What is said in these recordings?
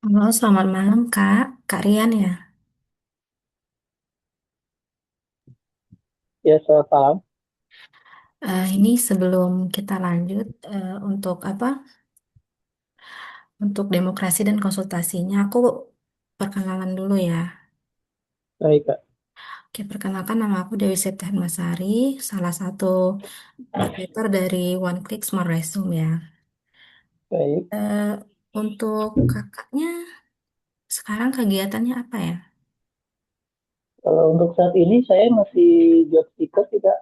Halo, selamat malam Kak. Kak Rian ya. Ya, selamat malam. Ini sebelum kita lanjut untuk apa? Untuk demokrasi dan konsultasinya, aku perkenalan dulu ya. Baik, Kak. Oke, perkenalkan nama aku Dewi Septian Masari, salah satu marketer dari One Click Smart Resume ya. Baik. Eh, untuk kakaknya sekarang kegiatannya apa ya? Kalau untuk saat ini saya masih job seeker sih, Kak.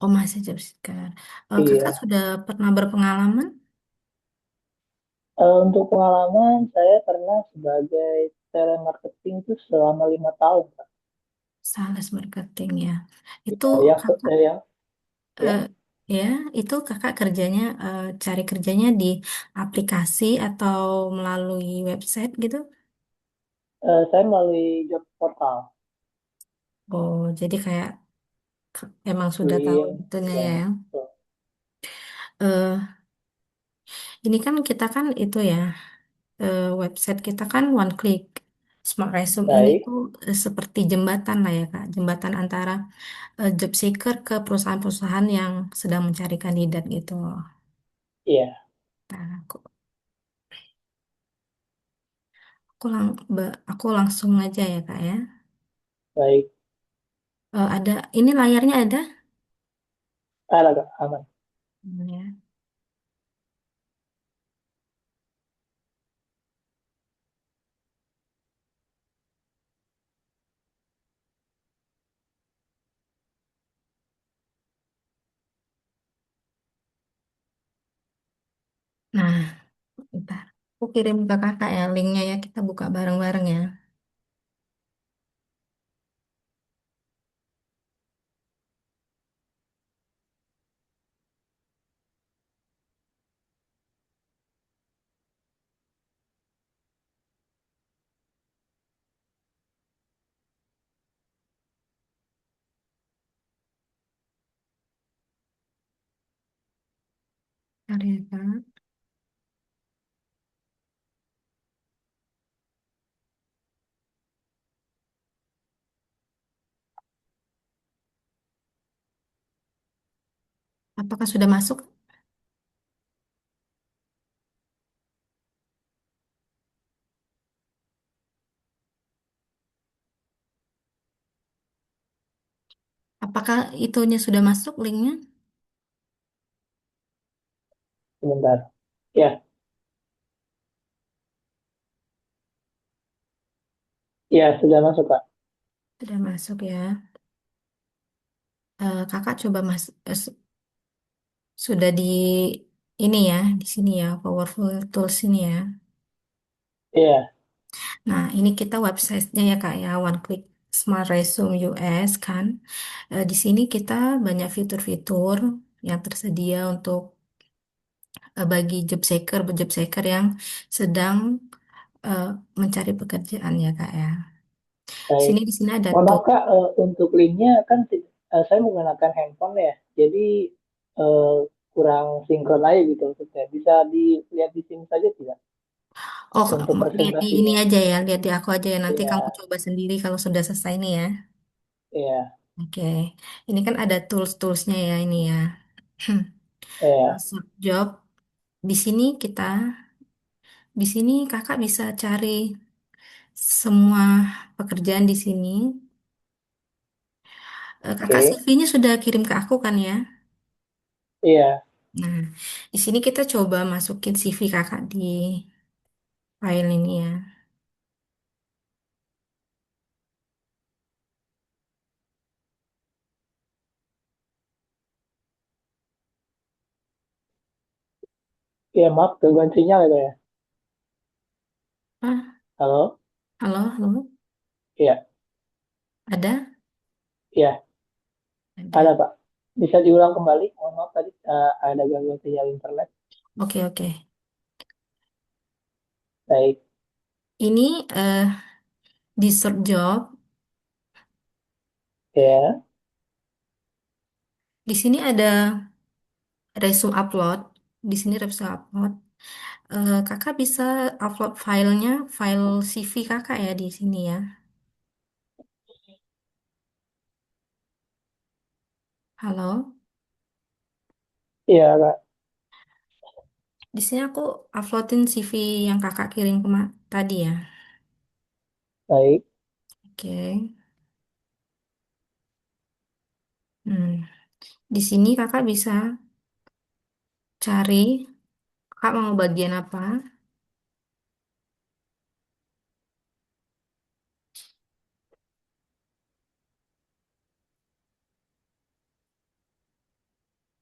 Oh, masih job seeker. Kakak Iya. sudah pernah berpengalaman Untuk pengalaman, saya pernah sebagai telemarketing itu selama 5 tahun, Kak. sales marketing ya? Itu Ya, ya, kakak ya, Eh, ya. ya, itu kakak kerjanya cari kerjanya di aplikasi atau melalui website gitu? Saya melalui job portal. Oh, jadi kayak emang sudah tahu Win, itunya ya. ya. Betul. Eh, ini kan kita kan itu ya, website kita kan one click. Smart Resume ini Baik. tuh seperti jembatan lah ya Kak, jembatan antara job seeker ke perusahaan-perusahaan yang sedang mencari kandidat gitu. Iya, Nah, aku langsung aja ya Kak ya. baik. Ada, ini layarnya ada? Ada, Kak. Aman. Ya. Nah, ntar aku kirim ke kakak ya linknya ya kita buka bareng-bareng ya. Ntar ya, Kak. Apakah sudah masuk? Apakah itunya sudah masuk linknya? Sebentar. Ya, ya, sudah masuk, Kak. Sudah masuk ya. Kakak coba sudah di ini ya, di sini ya, Powerful Tools ini ya. Iya, Nah, ini kita websitenya ya Kak ya, One Click Smart Resume US kan. Di sini kita banyak fitur-fitur yang tersedia untuk bagi job seeker yang sedang eh, mencari pekerjaan ya Kak ya. baik. Di sini ada Mohon tuh. maaf, Kak, untuk linknya kan saya menggunakan handphone ya. Jadi eh, kurang sinkron aja gitu maksudnya. Bisa dilihat di sini saja tidak Oh, untuk lihat di ini presentasinya? aja ya, lihat di aku aja ya. Nanti kamu Iya, coba sendiri kalau sudah selesai nih ya. iya, Oke, ini kan ada tools-toolsnya ya ini ya. iya. Masuk job. Di sini kita, di sini kakak bisa cari semua pekerjaan di sini. Kakak Oke, CV-nya sudah kirim ke aku kan ya? iya. Nah, di sini kita coba masukin CV kakak di file ini ya. Iya, maaf gangguan sinyal ya, Kak, ya. Ah, Halo? halo, halo, Iya, ada? iya, ada, Ada. Pak. Bisa diulang kembali? Mohon maaf tadi ada gangguan sinyal internet. Oke, oke. Baik, Ini di search job. ya. Di sini ada resume upload. Di sini resume upload. Kakak bisa upload filenya, file CV kakak ya di sini ya. Halo, Iya, Kak. di sini aku uploadin CV yang kakak kirim tadi ya. Baik. Oke. Hmm. Di sini kakak bisa cari, kakak mau bagian apa?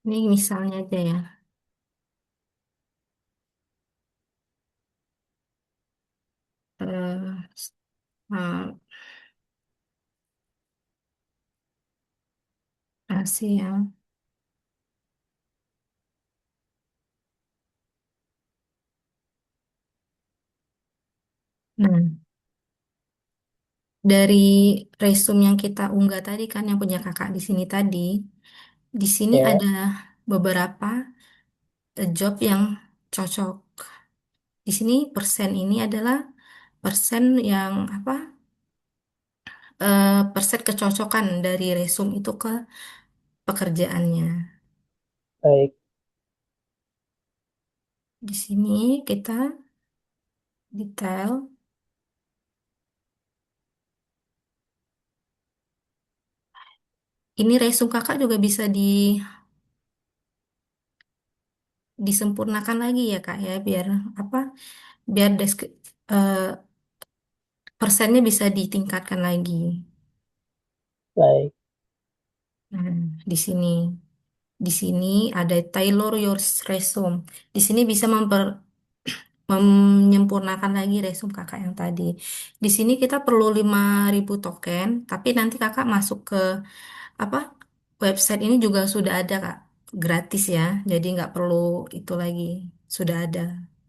Ini misalnya aja ya. Eh, eh, Asia. Nah, dari resume yang kita unggah tadi kan, yang punya kakak di sini tadi, di sini Ya, ada beberapa job yang cocok. Di sini persen ini adalah persen yang apa? Persen kecocokan dari resume itu ke pekerjaannya. baik, Di sini kita detail. Ini resume kakak juga bisa disempurnakan lagi ya kak ya, biar apa? Biar eh, persennya bisa ditingkatkan lagi. baik, Nah, di sini. Di sini ada tailor your resume. Di sini bisa menyempurnakan lagi resume kakak yang tadi. Di sini kita perlu 5.000 token, tapi nanti kakak masuk ke apa website ini juga sudah ada kak, gratis ya. Jadi nggak perlu itu lagi, sudah ada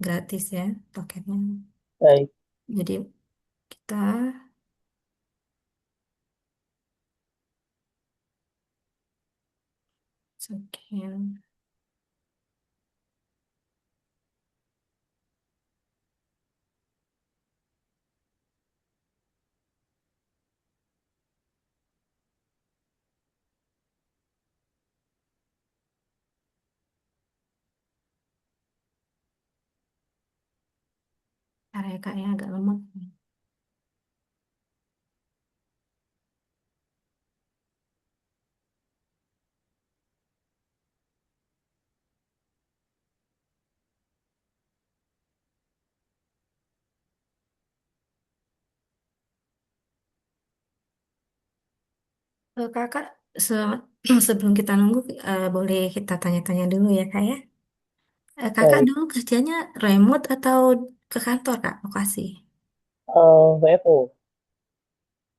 gratis ya tokennya. baik. Jadi kita scan. Area kayaknya agak lemot. Kakak, sebelum kita nunggu, boleh kita tanya-tanya dulu ya kak ya. Kakak Baik. dulu kerjanya remote atau ke kantor kak? Lokasi, WFO,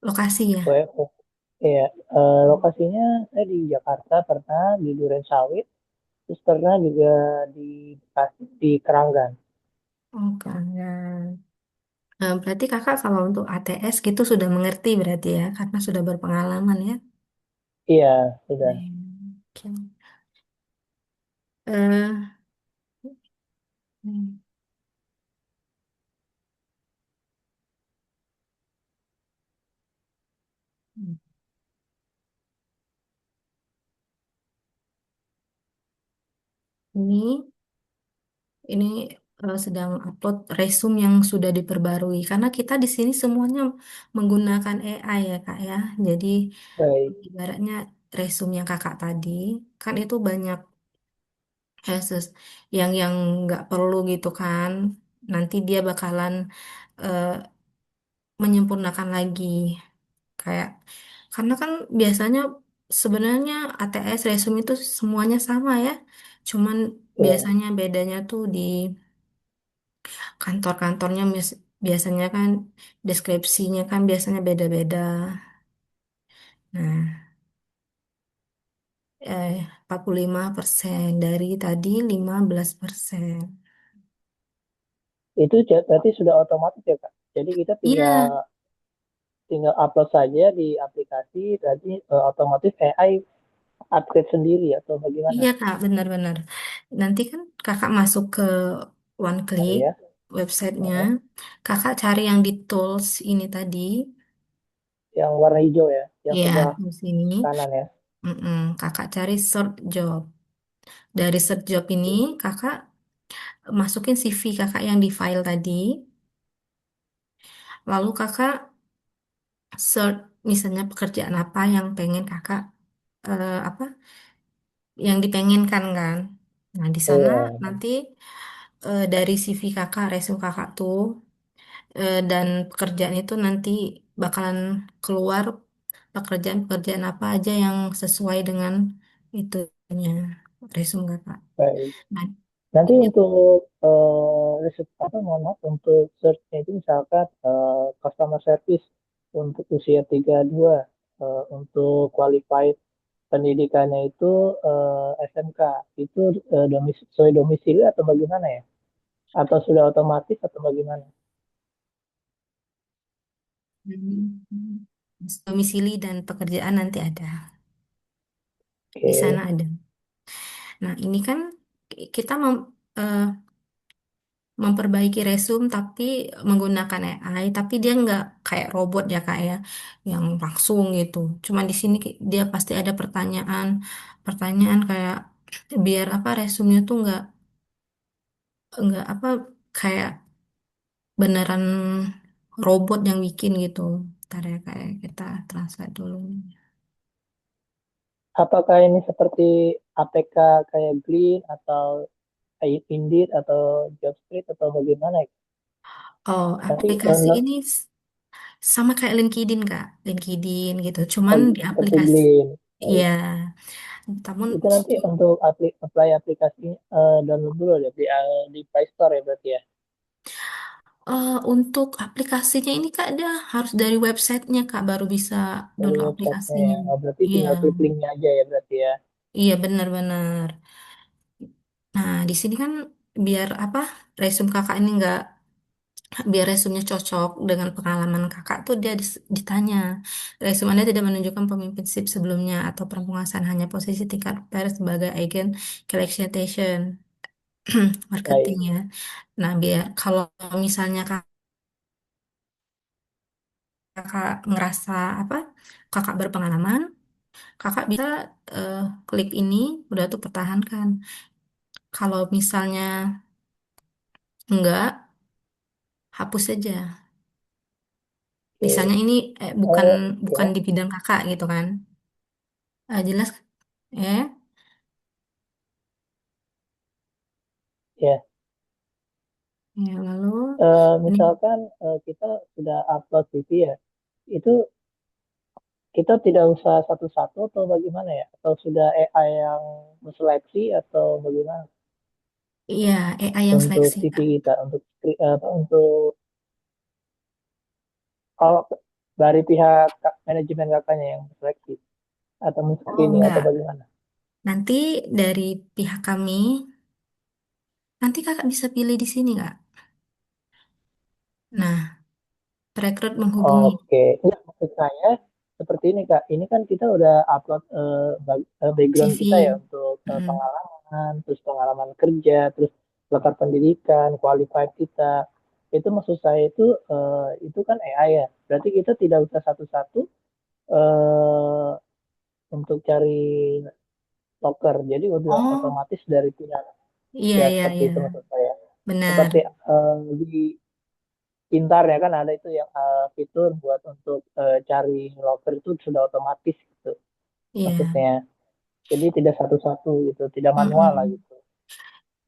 lokasi ya. WFO. Iya, lokasinya saya di Jakarta pernah, di Duren Sawit, terus pernah juga di Bekasi, di Keranggan. Oh kangen. Berarti kakak kalau untuk ATS gitu sudah mengerti berarti ya, karena sudah berpengalaman ya. Iya, sudah. Oke. Eh, hmm, ini sedang upload resume yang sudah diperbarui karena kita di sini semuanya menggunakan AI ya kak ya. Jadi Baik. ibaratnya resume yang kakak tadi kan itu banyak cases yang nggak perlu gitu kan. Nanti dia bakalan eh, menyempurnakan lagi kayak karena kan biasanya sebenarnya ATS resume itu semuanya sama ya. Cuman Iya. biasanya bedanya tuh di kantor-kantornya biasanya kan deskripsinya kan biasanya beda-beda. Nah, 45% dari tadi 15%. Itu berarti sudah otomatis ya, Kak. Jadi kita tinggal Iya, tinggal upload saja di aplikasi, berarti otomatis AI upgrade sendiri atau bagaimana? iya Kak, benar-benar. Nanti kan kakak masuk ke One Oh Click ya. websitenya. Heeh. Kakak cari yang di tools ini tadi. Yang warna hijau ya, yang Ya, sebelah di sini. kanan ya. Kakak cari search job. Dari search job ini, kakak masukin CV kakak yang di file tadi. Lalu kakak search misalnya pekerjaan apa yang pengen kakak apa yang dipengenkan kan. Nah, di sana Iya, nanti dari CV kakak, resume kakak tuh dan pekerjaan itu nanti bakalan keluar pekerjaan-pekerjaan apa aja yang sesuai dengan itunya resume kakak. baik. Nah, Nanti ini untuk riset apa mohon maaf untuk search-nya itu misalkan customer service untuk usia 32 untuk qualified pendidikannya itu SMK itu sesuai domisili atau bagaimana ya? Atau sudah otomatis atau bagaimana? hmm, domisili dan pekerjaan nanti ada di sana Oke. ada. Nah, ini kan kita eh, memperbaiki resume tapi menggunakan AI, tapi dia nggak kayak robot ya kak ya, yang langsung gitu. Cuma di sini dia pasti ada pertanyaan kayak biar apa resumenya tuh nggak apa kayak beneran robot yang bikin gitu. Ntar ya kayak kita translate dulu. Apakah ini seperti APK kayak Glean atau Indeed atau Jobstreet atau bagaimana ya? Oh, Nanti aplikasi ini sama kayak LinkedIn kak, LinkedIn gitu. Cuman di seperti aplikasi, Glean. ya, Baik. namun Itu nanti untuk apply aplikasi download dulu ya di Play Store ya berarti ya. Untuk aplikasinya ini Kak, dia harus dari websitenya Kak baru bisa Dari download websitenya aplikasinya. ya. Oh, berarti Iya, tinggal klik linknya aja ya berarti ya. iya benar-benar. Nah, di sini kan biar apa resume Kakak ini biar resumenya cocok dengan pengalaman Kakak tuh dia ditanya. Resume Anda tidak menunjukkan pemimpinship sebelumnya atau penguasaan hanya posisi tingkat per sebagai agen collection marketing Baik. ya. Nah, biar kalau misalnya Kakak ngerasa apa? Kakak berpengalaman, kakak bisa eh, klik ini, udah tuh pertahankan. Kalau misalnya enggak, hapus saja. Misalnya Oke. ini bukan bukan Ya, di bidang kakak gitu kan. Jelas ya. ya lalu ini Misalkan kita sudah upload CV ya, itu kita tidak usah satu-satu atau bagaimana ya? Atau sudah AI yang menseleksi atau bagaimana iya AI yang untuk seleksi CV kak. kita, untuk kalau dari pihak manajemen kakaknya yang menseleksi atau Oh men-screening atau enggak, bagaimana? nanti dari pihak kami, nanti kakak bisa pilih di sini kak. Nah, rekrut menghubungi Oke, enggak maksud saya seperti ini Kak. Ini kan kita udah upload background kita ya CV. untuk Mm. pengalaman, terus pengalaman kerja, terus latar pendidikan, qualified kita. Itu maksud saya itu kan AI ya. Berarti kita tidak usah satu-satu eh, untuk cari loker. Jadi udah Oh otomatis dari pihak iya ya iya seperti iya itu maksud saya. benar. Seperti di pintar ya kan ada itu yang fitur buat untuk cari locker itu sudah otomatis gitu Iya. maksudnya. Jadi tidak satu-satu gitu, tidak manual lah Mm-mm. gitu.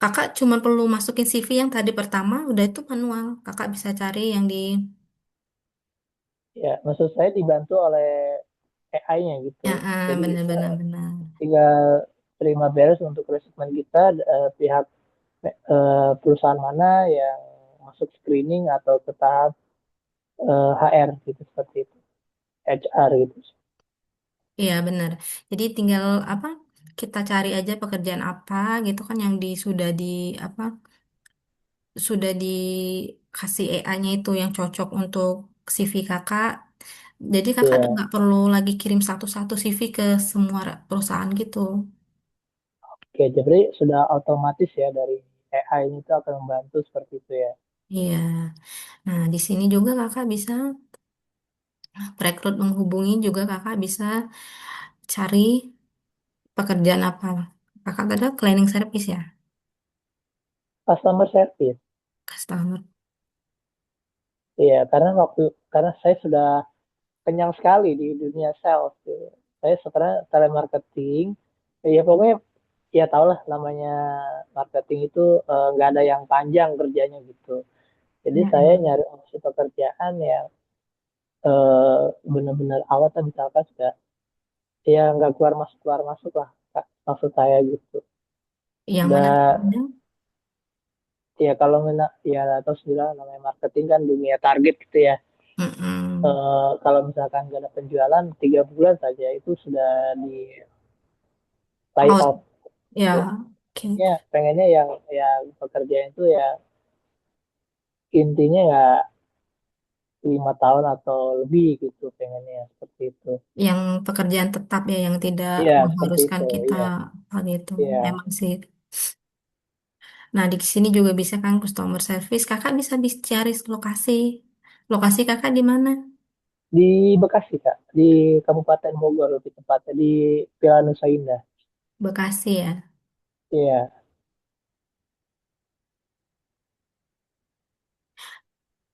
Kakak cuma perlu masukin CV yang tadi pertama, udah itu manual. Kakak bisa cari yang di, Ya, maksud saya dibantu oleh AI-nya gitu. ya Jadi benar-benar benar. tinggal terima beres untuk rekrutmen kita pihak perusahaan mana yang masuk screening atau ke tahap HR gitu seperti itu, HR gitu. Iya benar. Jadi tinggal apa? Kita cari aja pekerjaan apa gitu kan yang apa sudah dikasih AI-nya itu yang cocok untuk CV kakak. Jadi kakak tuh Ya, nggak perlu lagi kirim satu-satu CV ke semua perusahaan gitu. oke, jadi sudah otomatis ya dari AI ini tuh akan membantu seperti itu ya. Iya. Nah, di sini juga kakak bisa rekrut menghubungi juga kakak bisa cari pekerjaan apa. Kakak tadi cleaning service ya, Customer service. customer. Iya, karena saya sudah kenyang sekali di dunia sales. Gitu. Saya sekarang telemarketing. Ya pokoknya ya tau lah namanya marketing itu nggak ada yang panjang kerjanya gitu. Jadi saya Mm-mm. nyari opsi pekerjaan yang benar-benar awal kan misalkan sudah ya nggak keluar masuk lah Kak, maksud saya gitu. Yang mana Dan ada? ya kalau ya atau sudah namanya marketing kan dunia target gitu ya. Mm-mm. Kalau misalkan nggak ada penjualan 3 bulan saja itu sudah di lay Out. off. Ya, oke. Ya pengennya yang pekerjaan itu ya intinya ya 5 tahun atau lebih gitu pengennya seperti itu. Yang pekerjaan tetap ya, yang tidak Iya seperti mengharuskan itu. kita Iya apa gitu. iya Emang sih. Nah, di sini juga bisa kan customer service. Kakak bisa cari lokasi. Lokasi kakak di mana? di Bekasi Kak di Kabupaten Bogor lebih tepatnya di Villa Nusa Indah. Bekasi ya. Iya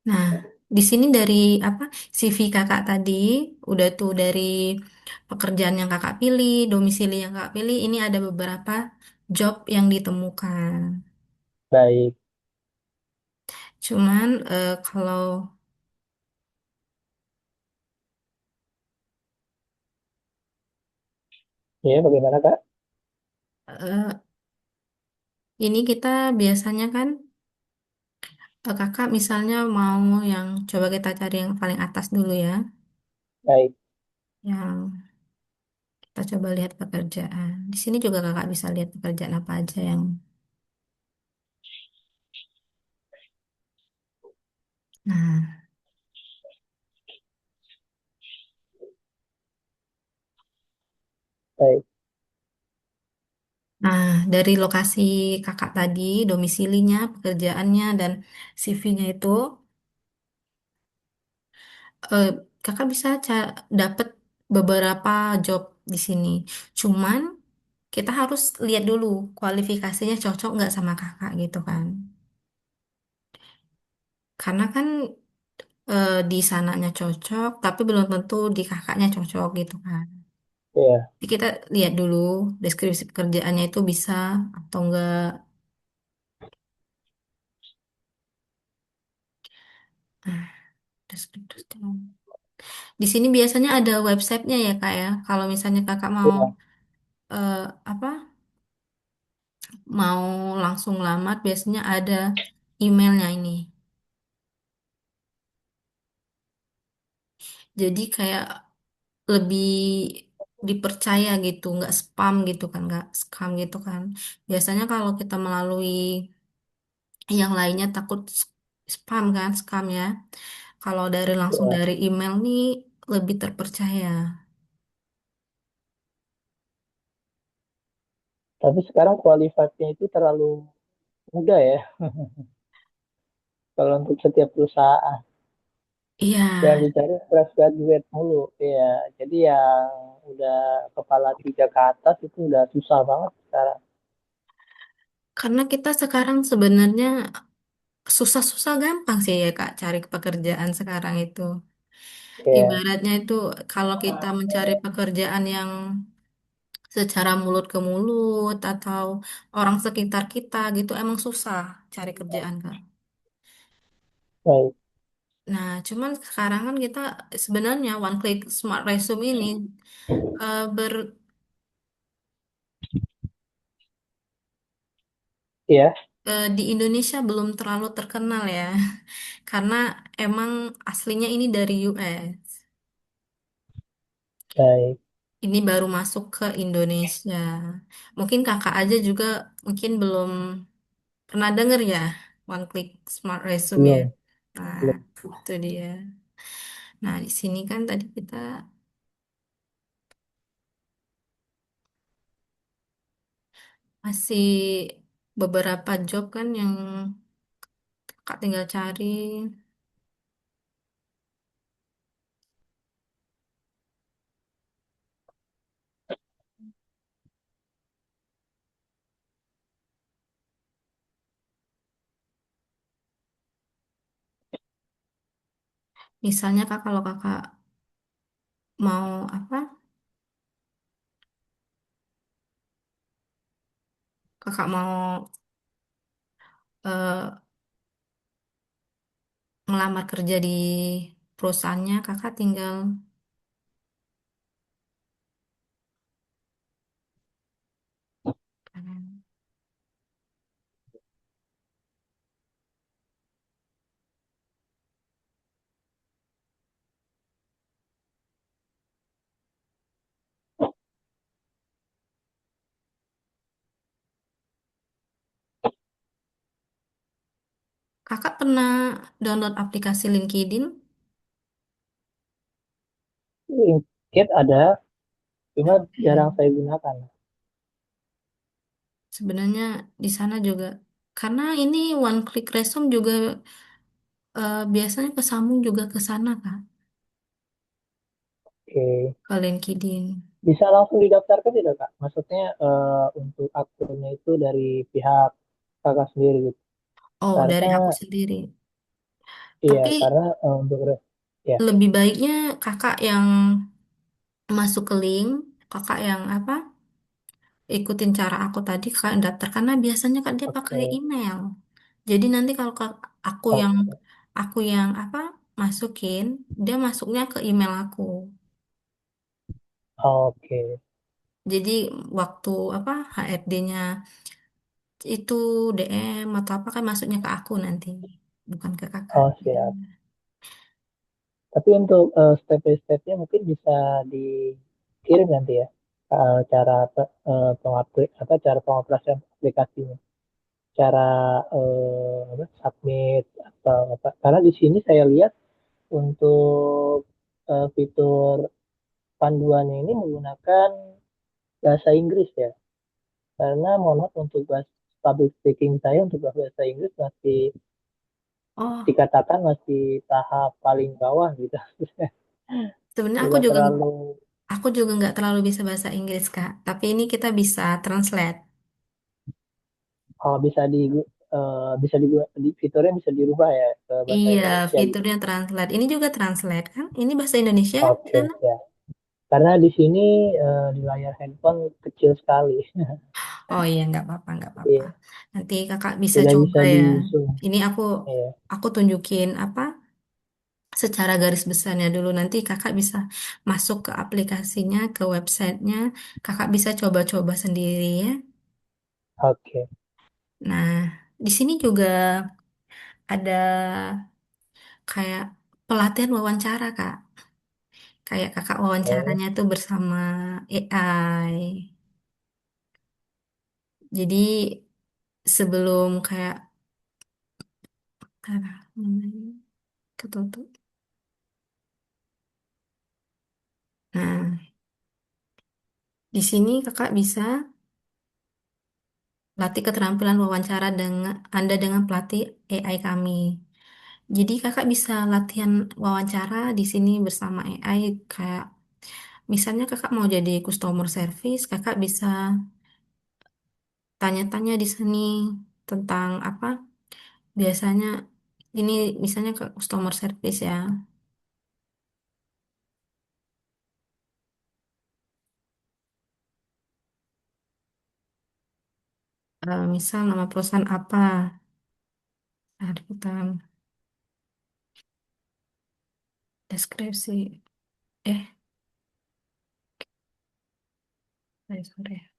Nah, di sini dari apa CV kakak tadi udah tuh dari pekerjaan yang kakak pilih, domisili yang kakak pilih. Ini ada beberapa job yang ditemukan. baik. Cuman kalau Iya bagaimana Kak? eh, ini kita biasanya kan kakak misalnya mau yang coba kita cari yang paling atas dulu ya. Baik Yang kita coba lihat pekerjaan. Di sini juga kakak bisa lihat pekerjaan apa aja yang. Nah, baik. nah dari lokasi kakak tadi, domisilinya, pekerjaannya dan CV-nya itu, eh, kakak bisa dapat beberapa job di sini. Cuman kita harus lihat dulu kualifikasinya cocok nggak sama kakak gitu kan. Karena kan di sananya cocok, tapi belum tentu di kakaknya cocok gitu kan. Iya Jadi kita lihat dulu deskripsi pekerjaannya itu bisa atau enggak. Nah, deskripsi. Di sini biasanya ada websitenya ya kak ya. Kalau misalnya kakak mau iya eh, apa, mau langsung lamar, biasanya ada emailnya ini. Jadi kayak lebih dipercaya gitu, nggak spam gitu kan, nggak scam gitu kan. Biasanya kalau kita melalui yang lainnya takut spam kan, scam ya. Kalau dari langsung iya. dari email nih lebih terpercaya. Tapi sekarang kualifikasinya itu terlalu mudah ya kalau untuk setiap perusahaan. Iya, Yang dicari fresh graduate mulu. Iya, jadi yang udah kepala 3 ke atas itu udah susah banget sekarang. karena kita sekarang sebenarnya susah-susah gampang sih ya Kak cari pekerjaan sekarang itu. Iya, Ibaratnya itu kalau kita mencari pekerjaan yang secara mulut ke mulut atau orang sekitar kita gitu emang susah cari kerjaan Kak. baik. Nah, cuman sekarang kan kita sebenarnya one click smart resume ini eh, ber Iya, di Indonesia belum terlalu terkenal ya. Karena emang aslinya ini dari US. baik. Ini baru masuk ke Indonesia. Mungkin kakak aja juga mungkin belum pernah denger ya One Click Smart Resume ya. Belum, Nah, belum. itu dia. Nah, di sini kan tadi kita masih beberapa job kan yang kakak tinggal cari. Misalnya kak, kalau kakak mau apa, kakak mau eh, ngelamar kerja di perusahaannya, kakak tinggal kakak pernah download aplikasi LinkedIn? LinkedIn ada, cuma jarang Oke. saya gunakan. Sebenarnya di sana juga, karena ini one click resume juga biasanya kesambung juga ke sana kak, Oke. ke LinkedIn. Bisa langsung didaftarkan tidak, Kak? Maksudnya untuk akunnya itu dari pihak kakak sendiri gitu. Oh, dari Karena aku sendiri. iya, Tapi karena ya, lebih baiknya kakak yang masuk ke link, kakak yang apa, ikutin cara aku tadi, kakak yang daftar. Karena biasanya kak dia pakai oke, email. Jadi nanti kalau aku yang oke, apa masukin, dia masuknya ke email aku. oke. Jadi waktu apa HRD-nya itu DM atau apa kan masuknya ke aku nanti, bukan ke kakak. Oh, siap. Tapi untuk step by stepnya mungkin bisa dikirim nanti ya. Cara cara pengoperasian aplikasinya. Cara submit atau apa. Karena di sini saya lihat untuk fitur panduannya ini menggunakan bahasa Inggris ya. Karena mohon maaf untuk bahasa public speaking saya untuk bahasa Inggris masih Oh, dikatakan masih tahap paling bawah gitu. sebenarnya Tidak terlalu aku juga nggak terlalu bisa bahasa Inggris Kak. Tapi ini kita bisa translate. bisa bisa fiturnya bisa dirubah ya ke bahasa Iya, Indonesia gitu. fiturnya translate. Ini juga translate kan? Ini bahasa Indonesia kan di Oke, sana? ya. Karena di sini di layar handphone kecil sekali. Oh iya, nggak apa-apa, nggak apa-apa. Iya, Nanti kakak bisa tidak coba bisa ya. di zoom. Ini Iya, aku tunjukin apa secara garis besarnya dulu. Nanti kakak bisa masuk ke aplikasinya, ke websitenya. Kakak bisa coba-coba sendiri ya. oke. Nah, di sini juga ada kayak pelatihan wawancara, Kak. Kayak kakak Oke. wawancaranya tuh bersama AI. Jadi sebelum kayak apa namanya, ketutup. Nah, di sini kakak bisa latih keterampilan wawancara dengan Anda dengan pelatih AI kami. Jadi kakak bisa latihan wawancara di sini bersama AI kayak misalnya kakak mau jadi customer service, kakak bisa tanya-tanya di sini tentang apa biasanya ini misalnya ke customer service ya. Misal nama perusahaan apa? Nah, liputan deskripsi. Eh, sorry.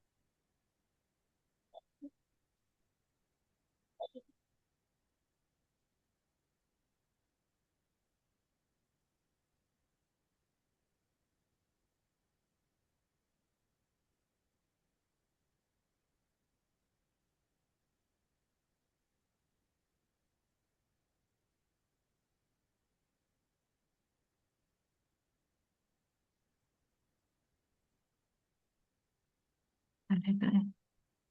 Ada kan?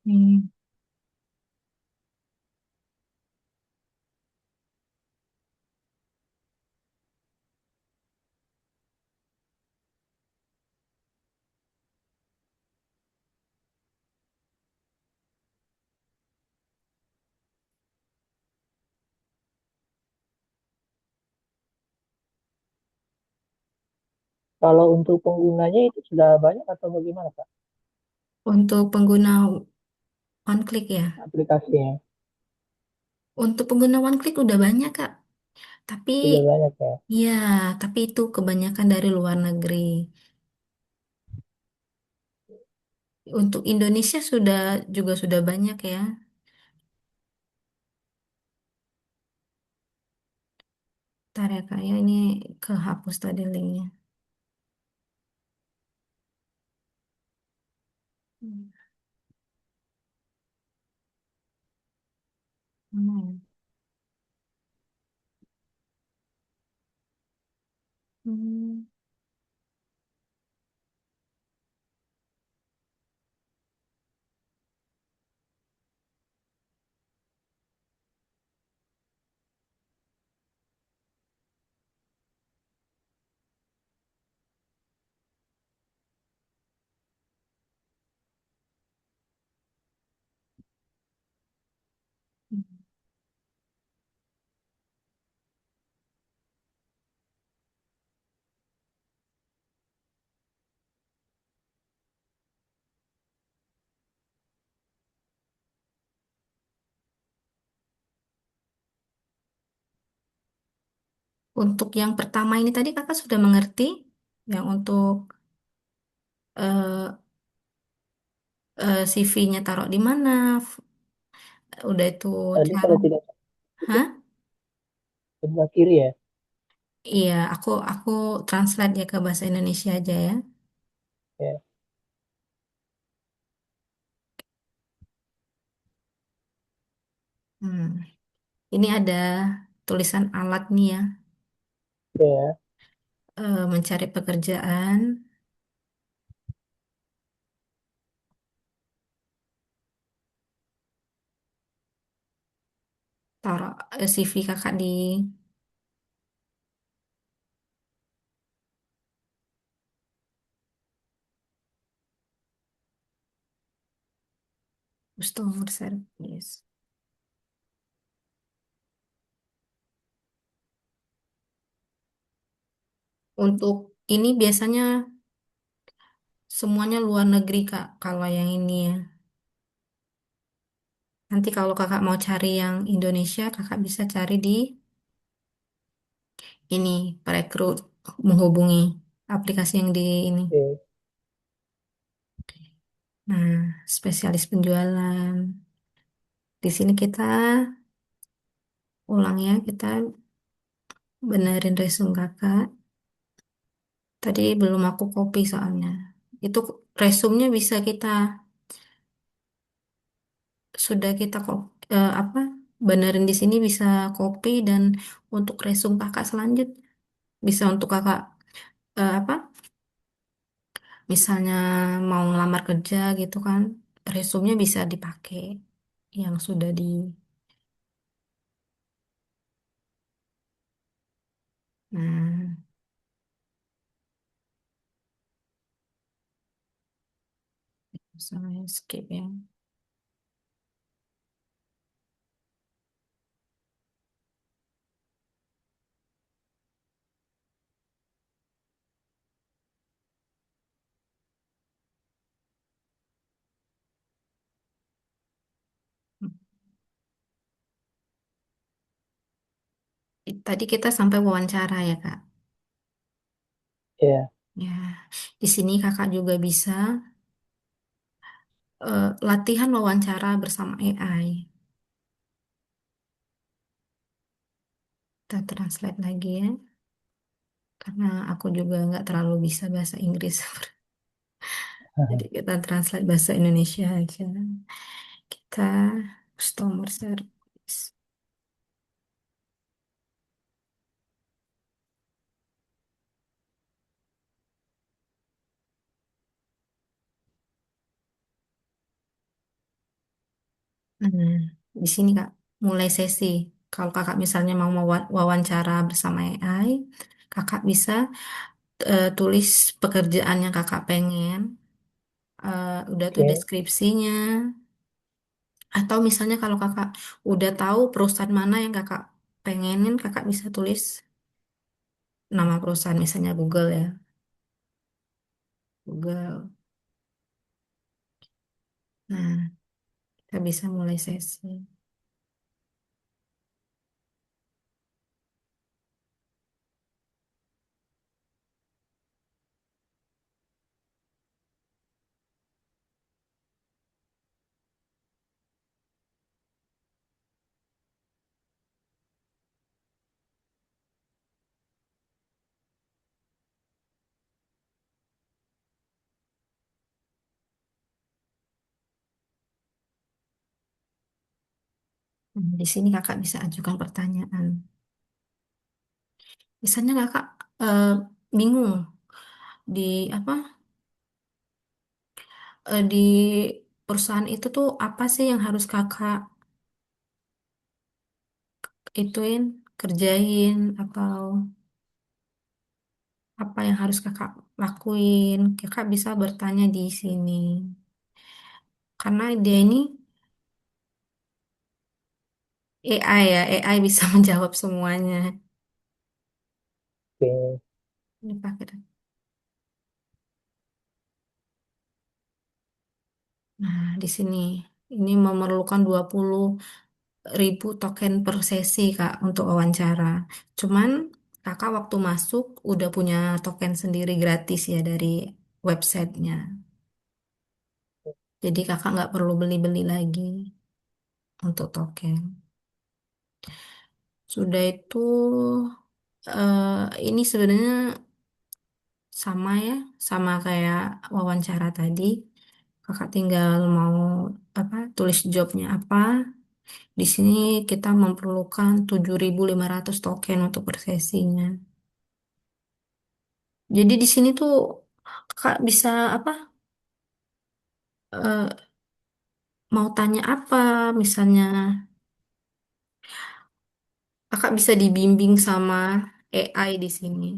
Hmm. Kalau untuk penggunanya itu sudah banyak atau bagaimana, Kak? Untuk pengguna one click ya. Aplikasinya Untuk pengguna one click udah banyak, Kak. Tapi sudah banyak ya. ya, tapi itu kebanyakan dari luar negeri. Untuk Indonesia juga sudah banyak ya. Ntar ya, Kak, ya, ini kehapus tadi linknya. Hmm. Mana ya? Hmm. Untuk yang pertama ini tadi kakak sudah mengerti, yang untuk eh, CV-nya taruh di mana, udah itu Tadi cara, kalau tidak salah itu hah? sebelah kiri ya. Iya, aku translate ya ke bahasa Indonesia aja ya. Ya, Hmm. Ini ada tulisan alat nih ya, ya. mencari pekerjaan, taruh CV kakak di customer service. Untuk ini biasanya semuanya luar negeri Kak, kalau yang ini ya. Nanti kalau kakak mau cari yang Indonesia, kakak bisa cari di ini, perekrut menghubungi aplikasi yang di ini. Oke, Nah, spesialis penjualan. Di sini kita ulang ya, kita benerin resume kakak. Tadi belum aku copy soalnya. Itu resumenya bisa kita sudah kita apa benerin di sini bisa copy dan untuk resume kakak selanjutnya bisa untuk kakak apa misalnya mau ngelamar kerja gitu kan resumenya bisa dipakai yang sudah di nah saya skip ya. Tadi kita sampai wawancara ya kak ya, ya di sini kakak juga bisa latihan wawancara bersama AI. Kita translate lagi ya karena aku juga nggak terlalu bisa bahasa Inggris. Jadi kita translate bahasa Indonesia aja. Kita customer service. Hmm, di sini Kak, mulai sesi. Kalau kakak misalnya mau wawancara bersama AI, kakak bisa tulis pekerjaan yang kakak pengen. Udah tuh oke, deskripsinya. Atau misalnya kalau kakak udah tahu perusahaan mana yang kakak pengenin, kakak bisa tulis nama perusahaan misalnya Google ya. Google. Nah, kita bisa mulai sesi. Di sini kakak bisa ajukan pertanyaan. Misalnya kakak eh, bingung di apa di perusahaan itu tuh apa sih yang harus kakak ituin, kerjain, atau apa yang harus kakak lakuin. Kakak bisa bertanya di sini. Karena dia ini AI ya, AI bisa menjawab semuanya. Oke, Ini pakai. Nah, di sini ini memerlukan 20.000 token per sesi Kak untuk wawancara. Cuman Kakak waktu masuk udah punya token sendiri gratis ya dari websitenya. Jadi Kakak nggak perlu beli-beli lagi untuk token. Sudah itu ini sebenarnya sama ya, sama kayak wawancara tadi. Kakak tinggal mau apa tulis jobnya apa. Di sini kita memerlukan 7.500 token untuk per sesinya. Jadi di sini tuh Kak bisa apa eh, mau tanya apa misalnya Kakak bisa dibimbing sama AI di sini.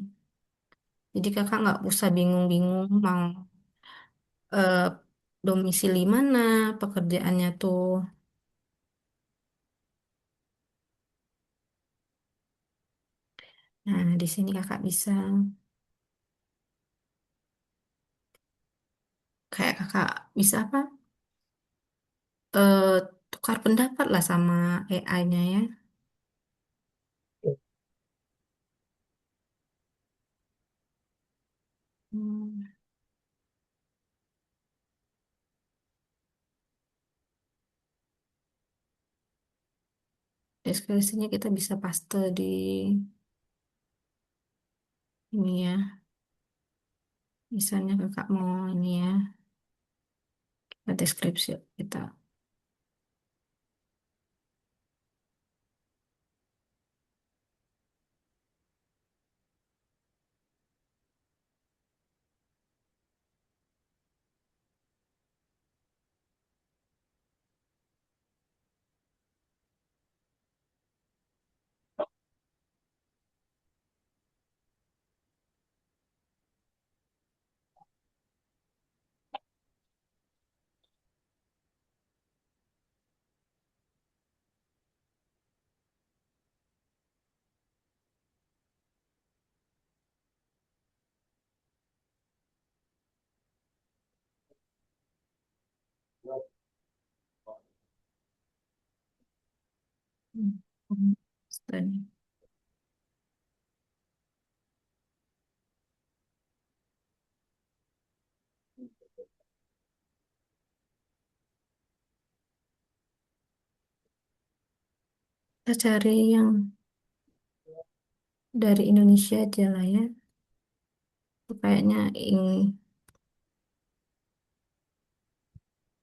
Jadi Kakak nggak usah bingung-bingung mau eh, domisili mana pekerjaannya tuh. Nah, di sini Kakak bisa kayak Kakak bisa apa? eh Tukar pendapat lah sama AI-nya ya. oke. Hmm. Deskripsinya kita bisa paste di ini ya. Misalnya kakak mau ini ya, deskripsi kita. Hmm. Hmm. Dan kita cari yang dari Indonesia aja lah ya. Itu kayaknya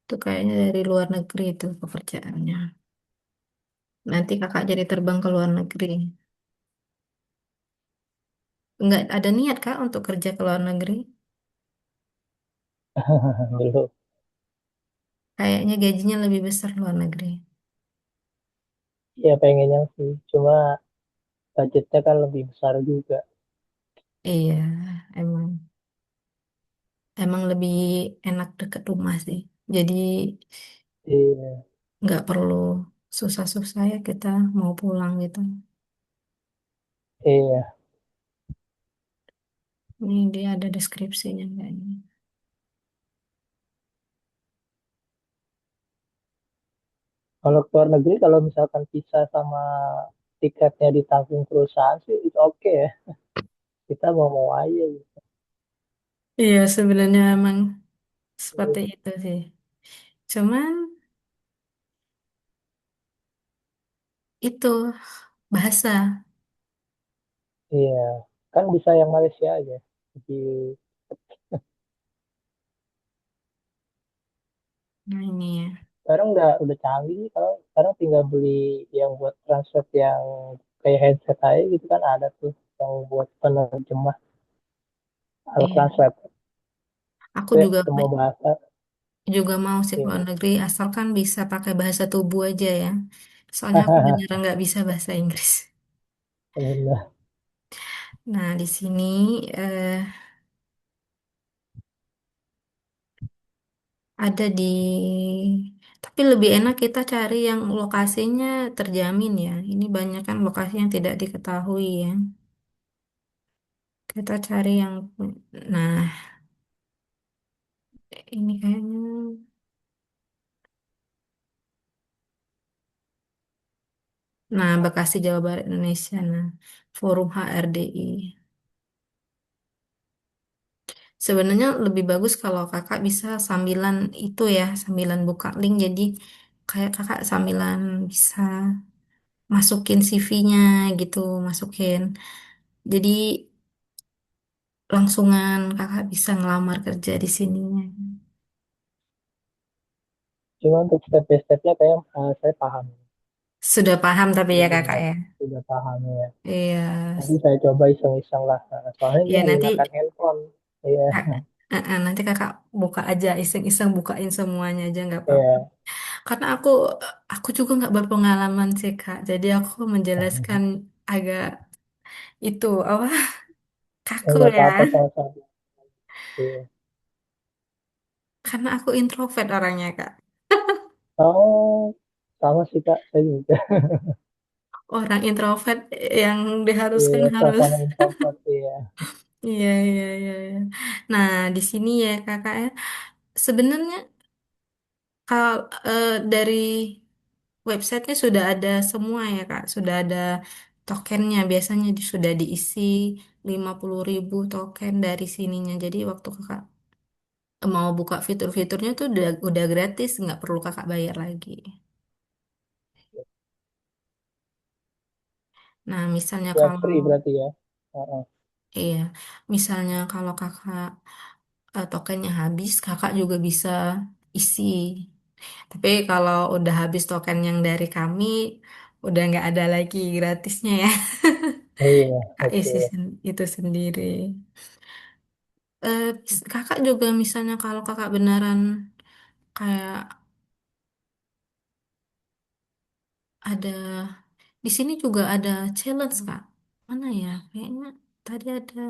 itu kayaknya dari luar negeri itu pekerjaannya. Nanti kakak jadi terbang ke luar negeri. Nggak ada niat kak untuk kerja ke luar negeri? Belum. Kayaknya gajinya lebih besar luar negeri. Ya pengennya sih, cuma budgetnya kan lebih besar juga. Iya, emang emang lebih enak deket rumah sih. Jadi Iya, nggak perlu susah-susah ya kita mau pulang gitu. iya. Ini dia ada deskripsinya nggak ini? Kalau ke luar negeri, kalau misalkan visa sama tiketnya ditanggung perusahaan sih, itu oke ya. Kita mau-mau aja gitu. Iya, sebenarnya emang seperti itu sih. Cuman itu bahasa. Iya, kan bisa yang Malaysia aja. Jadi Nah ini ya. sekarang udah canggih nih, kalau sekarang tinggal beli yang buat translate yang kayak headset aja gitu kan ada tuh yang buat penerjemah alat Iya. translate Aku ya, juga semua bahasa. juga mau sih ke luar Iya. negeri asalkan bisa pakai bahasa tubuh aja ya. Soalnya aku beneran nggak bisa bahasa Inggris. Benar. Nah di sini eh, ada di, tapi lebih enak kita cari yang lokasinya terjamin ya. Ini banyak kan lokasi yang tidak diketahui ya. Kita cari yang, nah ini kayaknya, nah Bekasi Jawa Barat Indonesia. Nah, Forum HRDI. Sebenarnya lebih bagus kalau kakak bisa sambilan itu ya, sambilan buka link. Jadi kayak kakak sambilan bisa masukin CV-nya gitu, masukin. Jadi langsungan kakak bisa ngelamar kerja di sininya. Cuma untuk step by stepnya kayak saya paham. Sudah paham tapi ya Jadi kakak ya. sudah paham ya. Iya, Nanti saya coba iseng-iseng lah. Soalnya ini ya nanti menggunakan handphone. Iya, nanti kakak buka aja, iseng-iseng bukain semuanya aja nggak apa-apa. iya. Karena aku juga nggak berpengalaman sih kak. Jadi aku menjelaskan agak itu apa kaku Enggak ya. apa-apa sama-sama. Iya. Karena aku introvert orangnya kak. Oh, sama sih Kak, saya juga. Orang introvert yang diharuskan Iya, harus. sama introvert, iya. Iya iya iya. Iya. Nah di sini ya kakak ya. Sebenarnya kalau dari websitenya sudah ada semua ya kak. Sudah ada tokennya. Biasanya sudah diisi 50.000 token dari sininya. Jadi waktu kakak mau buka fitur-fiturnya tuh udah gratis, nggak perlu kakak bayar lagi. Nah, misalnya Ya, kalau free berarti ya. Heeh. iya, misalnya kalau kakak tokennya habis, kakak juga bisa isi. Tapi kalau udah habis token yang dari kami, udah nggak ada lagi gratisnya ya. Iya, Kak isi oke. itu sendiri. Kakak juga misalnya kalau kakak beneran kayak ada di sini juga ada challenge kak. Mana ya? Kayaknya tadi ada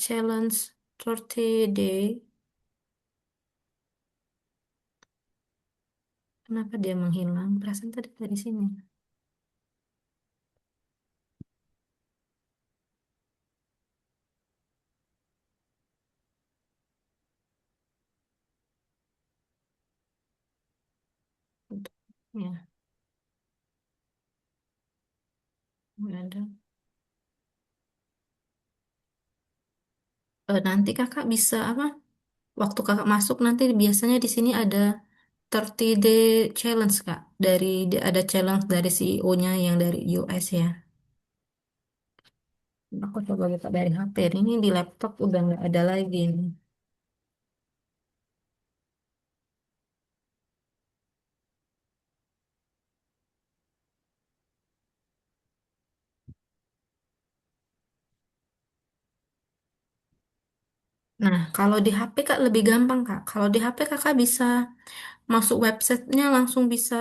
challenge 30 day. Kenapa dia menghilang? Perasaan tadi dari sini. Ya, nggak ada. Nanti kakak bisa apa? Waktu kakak masuk nanti biasanya di sini ada 30 day challenge kak. Ada challenge dari CEO-nya yang dari US ya. Aku coba buka dari HP. Ini di laptop udah nggak ada lagi nih. Nah, kalau di HP kak lebih gampang kak. Kalau di HP kakak bisa masuk websitenya langsung bisa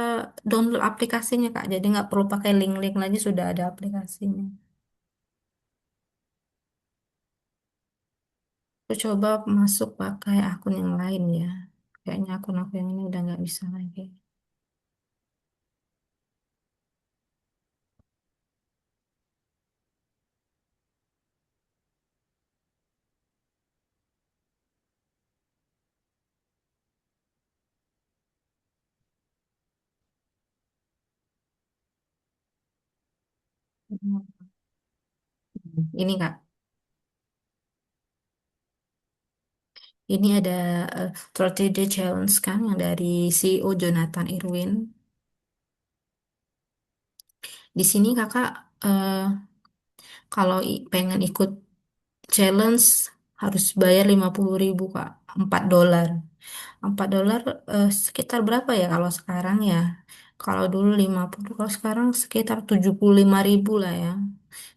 download aplikasinya kak. Jadi nggak perlu pakai link-link lagi sudah ada aplikasinya. Aku coba masuk pakai akun yang lain ya. Kayaknya akun aku yang ini udah nggak bisa lagi. Ini Kak, ini ada 30 Day Challenge kan yang dari CEO Jonathan Irwin. Di sini Kakak eh, kalau pengen ikut challenge harus bayar 50.000 Kak, 4 dolar. 4 dolar sekitar berapa ya kalau sekarang ya? Kalau dulu 50, kalau sekarang sekitar 75.000 lah ya.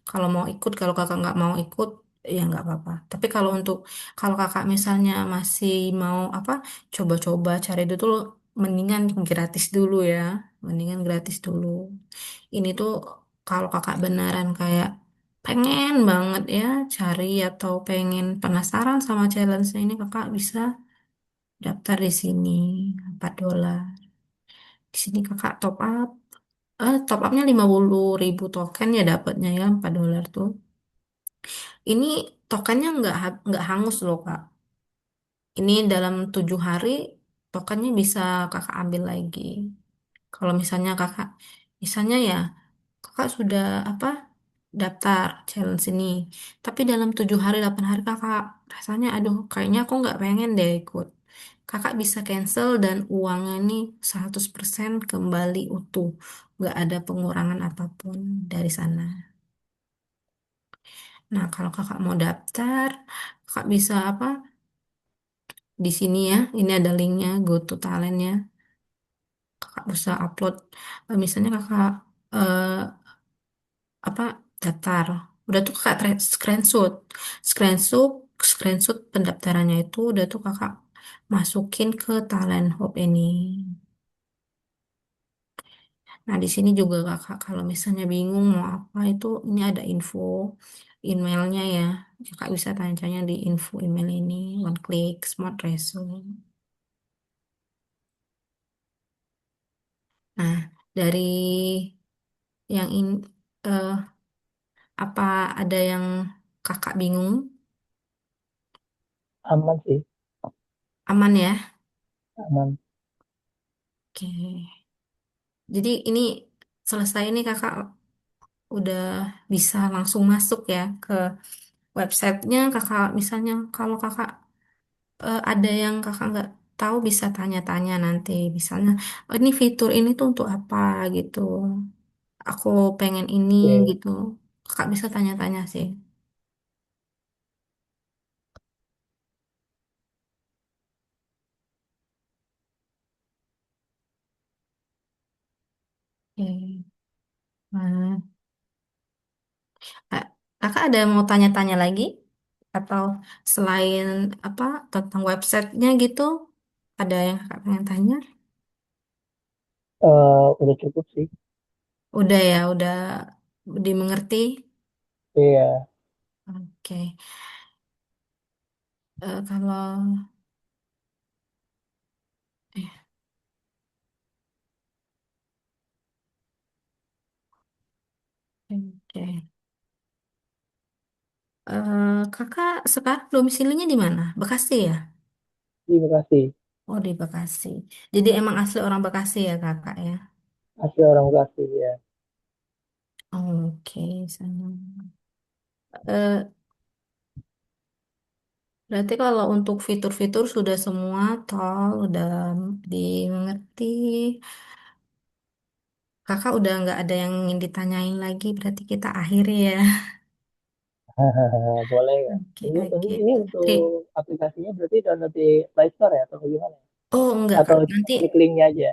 Kalau mau ikut, kalau kakak nggak mau ikut, ya nggak apa-apa. Tapi kalau untuk, kalau kakak misalnya masih mau apa, coba-coba cari dulu, mendingan gratis dulu ya. Mendingan gratis dulu. Ini tuh kalau kakak beneran kayak pengen banget ya cari atau pengen penasaran sama challenge ini, kakak bisa daftar di sini 4 dolar. Di sini kakak top up. Top upnya 50.000 token ya dapatnya ya 4 dolar tuh. Ini tokennya nggak hangus loh Kak. Ini dalam 7 hari tokennya bisa kakak ambil lagi. Kalau misalnya kakak, misalnya ya kakak sudah apa daftar challenge ini, tapi dalam 7 hari 8 hari kakak rasanya aduh kayaknya aku nggak pengen deh ikut. Kakak bisa cancel dan uangnya ini 100% kembali utuh, nggak ada pengurangan apapun dari sana. Nah, kalau kakak mau daftar, kakak bisa apa? Di sini ya, ini ada linknya, go to talentnya. Kakak bisa upload, misalnya kakak eh, apa daftar. Udah tuh kakak screenshot, screenshot, screenshot pendaftarannya itu udah tuh kakak masukin ke Talent Hub ini. Nah, di sini juga kakak kalau misalnya bingung mau apa itu, ini ada info emailnya ya. Kakak bisa tanya-tanya di info email ini, one click, smart resume. Nah, dari yang ini apa ada yang kakak bingung? Aman sih, Aman ya? aman. Oke. Jadi ini selesai ini kakak udah bisa langsung masuk ya ke websitenya kakak. Misalnya kalau kakak ada yang kakak nggak tahu bisa tanya-tanya nanti. Misalnya, oh, ini fitur ini tuh untuk apa gitu. Aku pengen ini Oke. gitu. Kakak bisa tanya-tanya sih. Oke. Nah, Kak, kakak ada mau tanya-tanya lagi? Atau selain apa tentang websitenya gitu? Ada yang kakak pengen tanya? Udah cukup sih. Udah ya, udah dimengerti. Iya, Oke. Kalau eh, oke. Kakak sekarang domisilinya di mana? Bekasi ya? terima kasih. Oh, di Bekasi. Jadi emang asli orang Bekasi ya kakak ya? Asli orang kasih ya. Oke, sama. Eh, Berarti kalau untuk fitur-fitur sudah semua tol udah dimengerti. Kakak udah nggak ada yang ingin ditanyain lagi. Berarti kita akhiri ya. Boleh ya. Oke, Ini, oke. ini untuk aplikasinya berarti download di Play Store ya atau bagaimana? Oh, enggak Atau Kak. cuma Nanti klik linknya aja?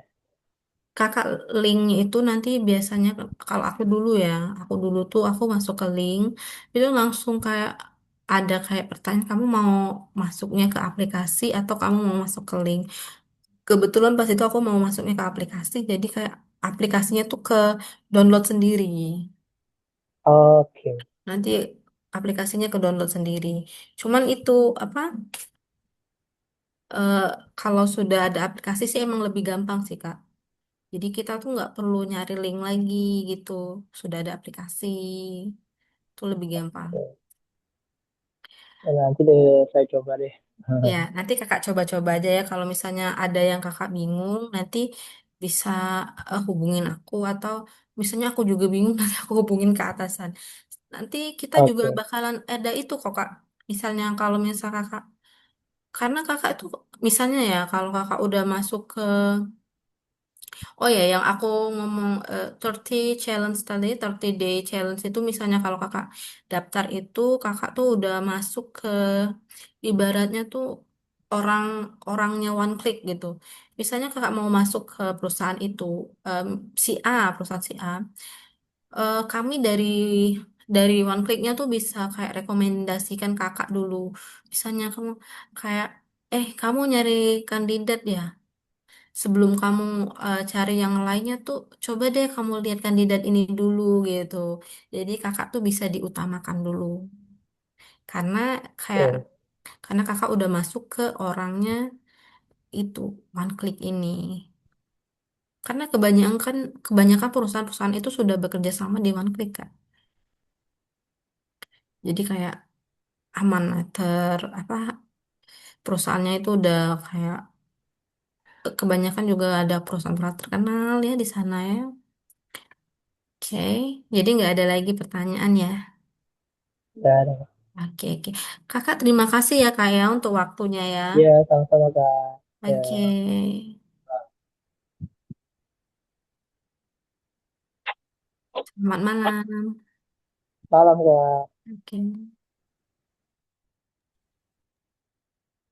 kakak linknya itu nanti biasanya kalau aku dulu tuh aku masuk ke link itu langsung kayak ada kayak pertanyaan kamu mau masuknya ke aplikasi atau kamu mau masuk ke link. Kebetulan pas itu aku mau masuknya ke aplikasi, jadi kayak aplikasinya tuh ke download sendiri. Oke. Nanti aplikasinya ke download sendiri. Cuman itu apa? eh, Kalau sudah ada aplikasi sih emang lebih gampang sih Kak. Jadi kita tuh nggak perlu nyari link lagi gitu. Sudah ada aplikasi, itu lebih gampang. Ya, nanti deh saya coba deh. Ya, nanti kakak coba-coba aja ya. Kalau misalnya ada yang kakak bingung, nanti bisa hubungin aku, atau misalnya aku juga bingung nanti aku hubungin ke atasan. Nanti kita juga Oke, bakalan ada itu kok Kak. Misalnya kalau misal Kakak, karena Kakak itu misalnya ya kalau Kakak udah masuk ke, oh ya, yang aku ngomong 30 challenge tadi, 30 day challenge itu misalnya kalau kakak daftar itu, kakak tuh udah masuk ke, ibaratnya tuh orang orangnya one click gitu. Misalnya kakak mau masuk ke perusahaan itu, em, si A, perusahaan si A, kami dari one clicknya tuh bisa kayak rekomendasikan kakak dulu. Misalnya kamu kayak, kamu nyari kandidat ya, sebelum kamu cari yang lainnya tuh coba deh kamu lihat kandidat ini dulu gitu. Jadi kakak tuh bisa diutamakan dulu karena kayak, oke. karena kakak udah masuk ke orangnya itu, one click ini. Karena kebanyakan perusahaan-perusahaan itu sudah bekerja sama di one click Kak. Jadi kayak aman lah, apa, perusahaannya itu udah kayak, kebanyakan juga ada perusahaan-perusahaan terkenal ya di sana ya. Oke, jadi nggak ada lagi pertanyaan ya. Dan Oke, oke. Kakak terima kasih ya Kak ya untuk waktunya ya. ya sama-sama Kak. Ya, Oke. Selamat malam. malam Kak. Oke.